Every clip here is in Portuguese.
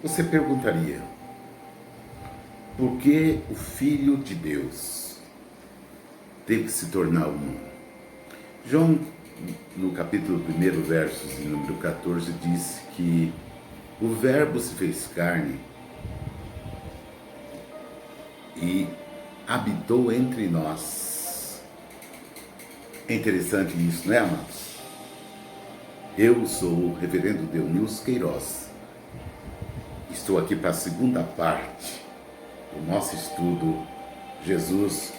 Você perguntaria, por que o Filho de Deus teve que se tornar humano? João, no capítulo 1, versos de número 14, diz que o Verbo se fez carne e habitou entre nós. É interessante isso, não é, amados? Eu sou o reverendo Deunilson Queiroz. Estou aqui para a segunda parte do nosso estudo Jesus,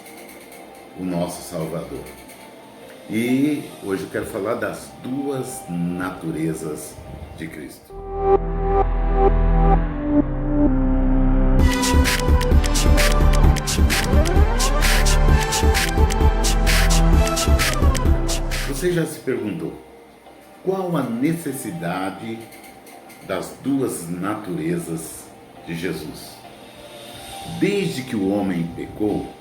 o nosso Salvador. E hoje eu quero falar das duas naturezas de Cristo. Você já se perguntou qual a necessidade das duas naturezas de Jesus? Desde que o homem pecou,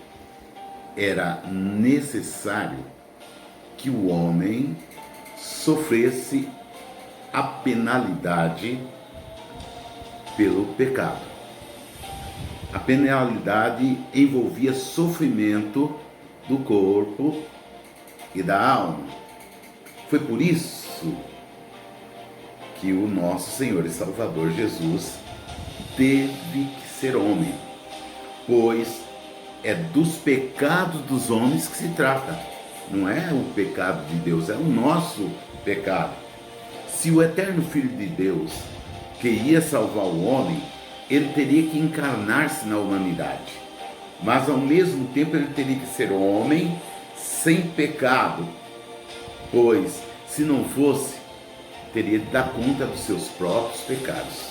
era necessário que o homem sofresse a penalidade pelo pecado. A penalidade envolvia sofrimento do corpo e da alma. Foi por isso que o nosso Senhor e Salvador Jesus teve que ser homem, pois é dos pecados dos homens que se trata. Não é o pecado de Deus, é o nosso pecado. Se o eterno Filho de Deus queria salvar o homem, ele teria que encarnar-se na humanidade. Mas ao mesmo tempo ele teria que ser homem sem pecado, pois se não fosse, teria de dar conta dos seus próprios pecados.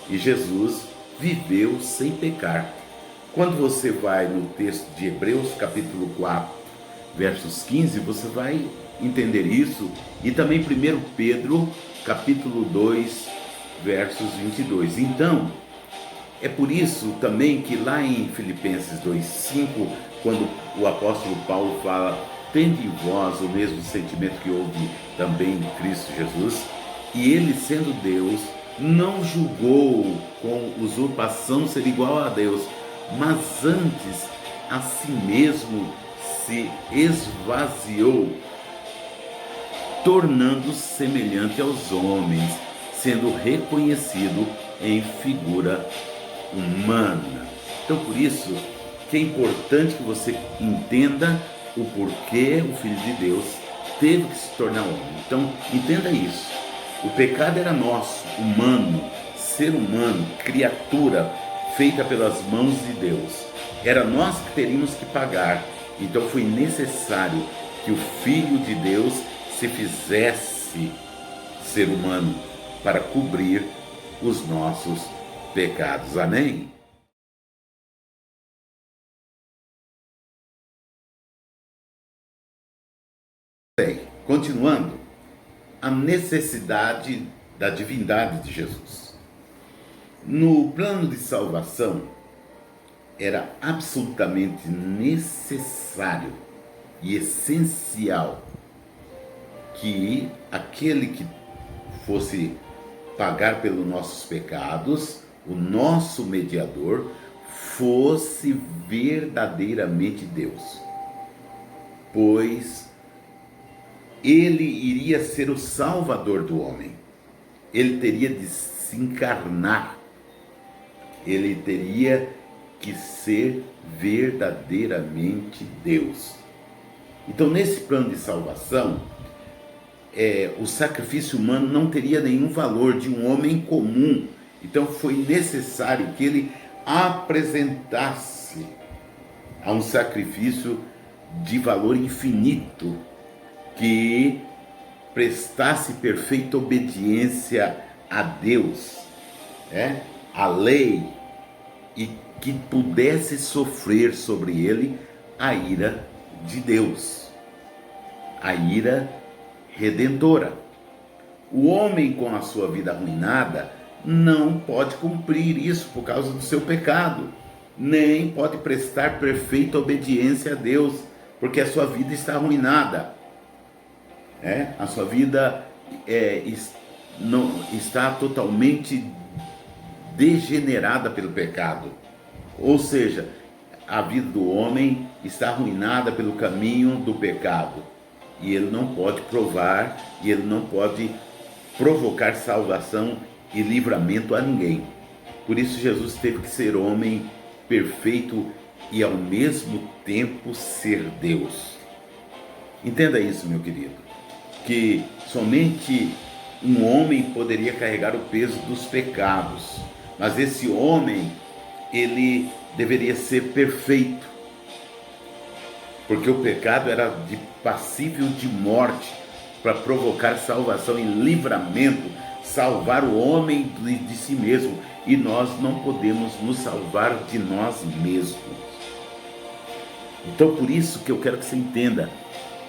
E Jesus viveu sem pecar. Quando você vai no texto de Hebreus, capítulo 4, versos 15, você vai entender isso. E também 1 Pedro, capítulo 2, versos 22. Então, é por isso também que lá em Filipenses 2,5, quando o apóstolo Paulo fala: tende em vós o mesmo sentimento que houve também em Cristo Jesus, e ele, sendo Deus, não julgou com usurpação ser igual a Deus, mas antes a si mesmo se esvaziou, tornando-se semelhante aos homens, sendo reconhecido em figura humana. Então, por isso que é importante que você entenda o porquê o Filho de Deus teve que se tornar homem. Então, entenda isso. O pecado era nosso, humano, ser humano, criatura feita pelas mãos de Deus. Era nós que teríamos que pagar. Então foi necessário que o Filho de Deus se fizesse ser humano para cobrir os nossos pecados. Amém? Bem, continuando, a necessidade da divindade de Jesus. No plano de salvação, era absolutamente necessário e essencial que aquele que fosse pagar pelos nossos pecados, o nosso mediador, fosse verdadeiramente Deus, pois ele iria ser o salvador do homem. Ele teria de se encarnar, ele teria que ser verdadeiramente Deus. Então, nesse plano de salvação, o sacrifício humano não teria nenhum valor de um homem comum. Então foi necessário que ele apresentasse a um sacrifício de valor infinito, que prestasse perfeita obediência a Deus, a lei, e que pudesse sofrer sobre ele a ira de Deus, a ira redentora. O homem, com a sua vida arruinada, não pode cumprir isso por causa do seu pecado, nem pode prestar perfeita obediência a Deus, porque a sua vida está arruinada. A sua vida não está totalmente degenerada pelo pecado. Ou seja, a vida do homem está arruinada pelo caminho do pecado. E ele não pode provar, e ele não pode provocar salvação e livramento a ninguém. Por isso Jesus teve que ser homem perfeito e ao mesmo tempo ser Deus. Entenda isso, meu querido, que somente um homem poderia carregar o peso dos pecados, mas esse homem, ele deveria ser perfeito, porque o pecado era passível de morte, para provocar salvação e livramento, salvar o homem de si mesmo, e nós não podemos nos salvar de nós mesmos. Então, por isso que eu quero que você entenda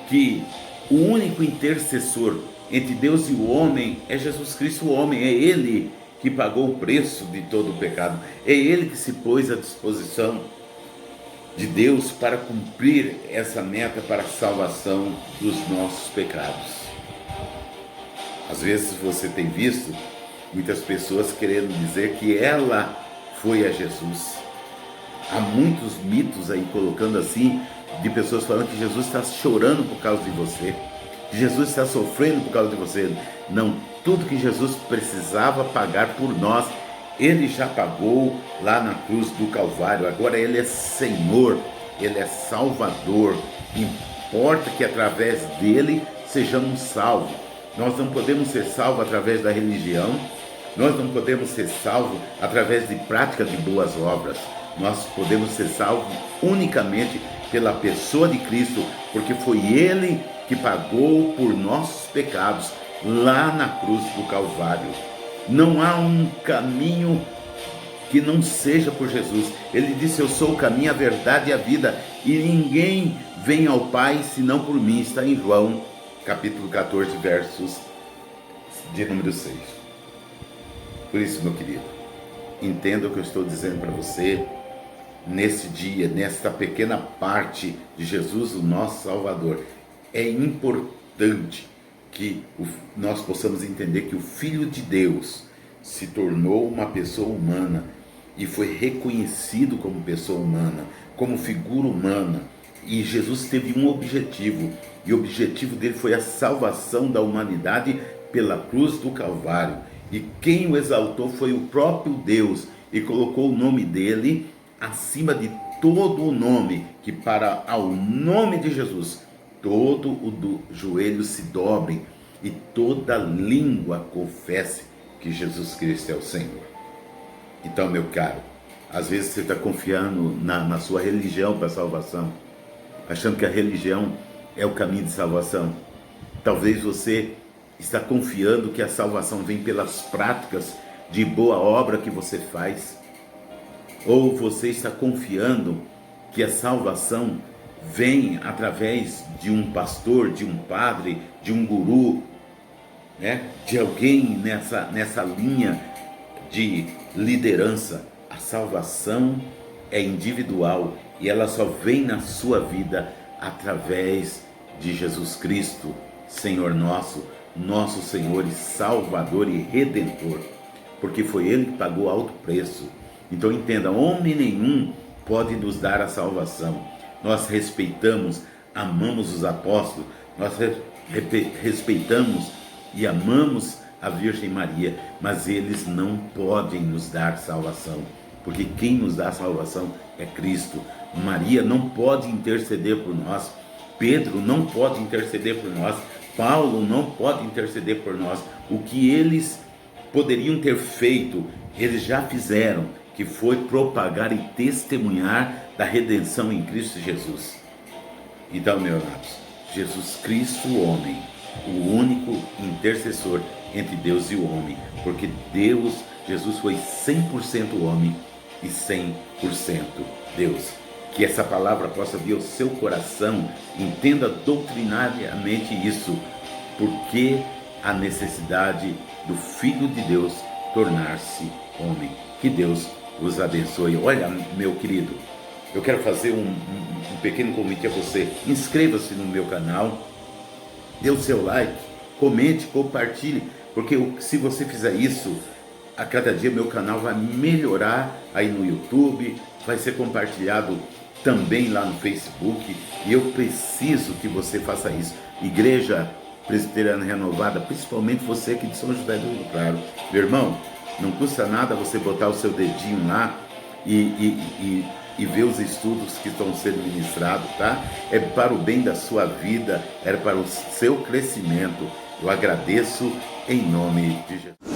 que o único intercessor entre Deus e o homem é Jesus Cristo, o homem. É Ele que pagou o preço de todo o pecado. É Ele que se pôs à disposição de Deus para cumprir essa meta para a salvação dos nossos pecados. Às vezes você tem visto muitas pessoas querendo dizer que ela foi a Jesus. Há muitos mitos aí colocando assim, de pessoas falando que Jesus está chorando por causa de você, que Jesus está sofrendo por causa de você. Não, tudo que Jesus precisava pagar por nós, Ele já pagou lá na cruz do Calvário. Agora Ele é Senhor, Ele é Salvador. Importa que através dEle sejamos salvos. Nós não podemos ser salvos através da religião, nós não podemos ser salvos através de prática de boas obras. Nós podemos ser salvos unicamente pela pessoa de Cristo, porque foi Ele que pagou por nossos pecados lá na cruz do Calvário. Não há um caminho que não seja por Jesus. Ele disse: eu sou o caminho, a verdade e a vida, e ninguém vem ao Pai senão por mim. Está em João capítulo 14, versos de número 6. Por isso, meu querido, entenda o que eu estou dizendo para você nesse dia, nesta pequena parte de Jesus, o nosso Salvador. É importante que nós possamos entender que o Filho de Deus se tornou uma pessoa humana e foi reconhecido como pessoa humana, como figura humana. E Jesus teve um objetivo, e o objetivo dele foi a salvação da humanidade pela cruz do Calvário. E quem o exaltou foi o próprio Deus, e colocou o nome dele acima de todo o nome, que para ao nome de Jesus todo o joelho se dobre e toda língua confesse que Jesus Cristo é o Senhor. Então, meu caro, às vezes você está confiando na sua religião para a salvação, achando que a religião é o caminho de salvação. Talvez você está confiando que a salvação vem pelas práticas de boa obra que você faz, ou você está confiando que a salvação vem através de um pastor, de um padre, de um guru, né? De alguém nessa linha de liderança. A salvação é individual e ela só vem na sua vida através de Jesus Cristo, Senhor nosso, nosso Senhor e Salvador e Redentor, porque foi Ele que pagou alto preço. Então entenda, homem nenhum pode nos dar a salvação. Nós respeitamos, amamos os apóstolos, nós respeitamos e amamos a Virgem Maria, mas eles não podem nos dar salvação, porque quem nos dá salvação é Cristo. Maria não pode interceder por nós, Pedro não pode interceder por nós, Paulo não pode interceder por nós. O que eles poderiam ter feito, eles já fizeram, que foi propagar e testemunhar da redenção em Cristo Jesus. Então, meus amados, Jesus Cristo, o homem, o único intercessor entre Deus e o homem, porque Jesus foi 100% homem e 100% Deus. Que essa palavra possa vir ao seu coração, entenda doutrinariamente isso, porque a necessidade do Filho de Deus tornar-se homem. Que Deus os abençoe. Olha, meu querido, eu quero fazer um pequeno convite a você. Inscreva-se no meu canal, dê o seu like, comente, compartilhe, porque se você fizer isso, a cada dia meu canal vai melhorar aí no YouTube, vai ser compartilhado também lá no Facebook, e eu preciso que você faça isso. Igreja Presbiteriana Renovada, principalmente você aqui de São José do Rio Claro. Meu irmão, não custa nada você botar o seu dedinho lá e ver os estudos que estão sendo ministrados, tá? É para o bem da sua vida, é para o seu crescimento. Eu agradeço em nome de Jesus.